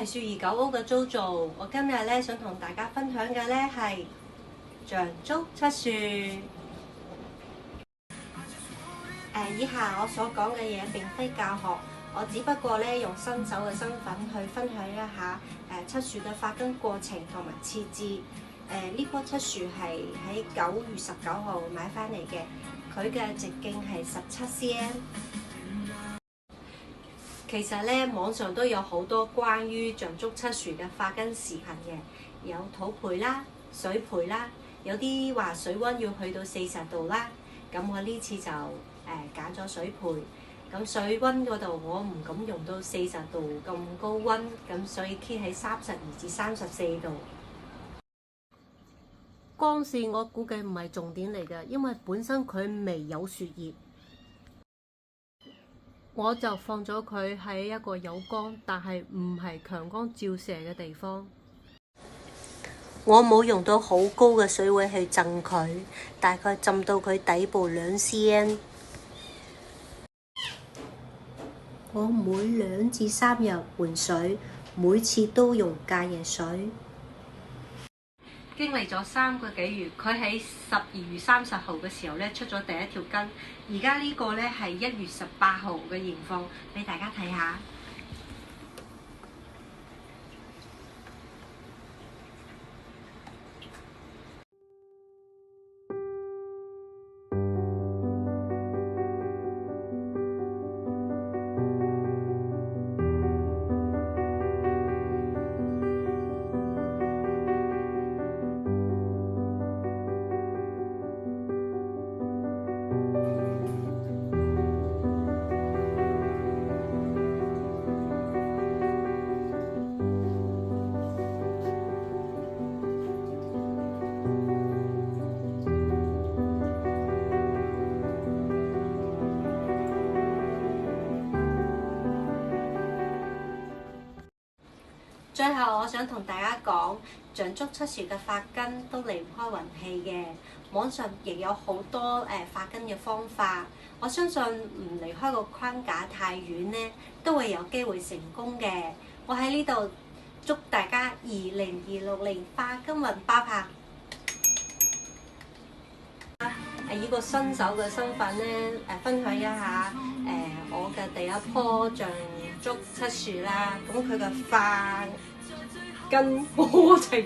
係雪兒狗屋嘅 JoJo，我今日咧想同大家分享嘅咧係像竹漆樹。以下我所講嘅嘢並非教學，我只不過咧用新手嘅身份去分享一下漆樹嘅發根過程同埋設置。呢棵漆樹係喺9月19號買翻嚟嘅，佢嘅直徑係17 cm。其實咧，網上都有好多關於像竹漆樹嘅發根視頻嘅，有土培啦、水培啦，有啲話水溫要去到40度啦。咁我呢次就揀咗水培。咁水溫嗰度我唔敢用到40度咁高溫，咁所以 keep 喺32至34度。光線我估計唔係重點嚟嘅，因為本身佢未有樹葉。我就放咗佢喺一個有光，但係唔係強光照射嘅地方。我冇用到好高嘅水位去浸佢，大概浸到佢底部2 cm。我每2至3日換水，每次都用隔夜水。經歷咗3個幾月，佢喺12月30號嘅時候咧出咗第一條根，而家呢個咧係1月18號嘅情況，俾大家睇下。最後我想同大家講，像竹漆樹嘅發根都離唔開運氣嘅。網上亦有好多發根嘅方法，我相信唔離開個框架太遠呢，都會有機會成功嘅。我喺呢度祝大家2026年發根運爆棚！以個新手嘅身份咧，分享一下我嘅第一棵像竹漆樹啦，咁佢嘅發根過程。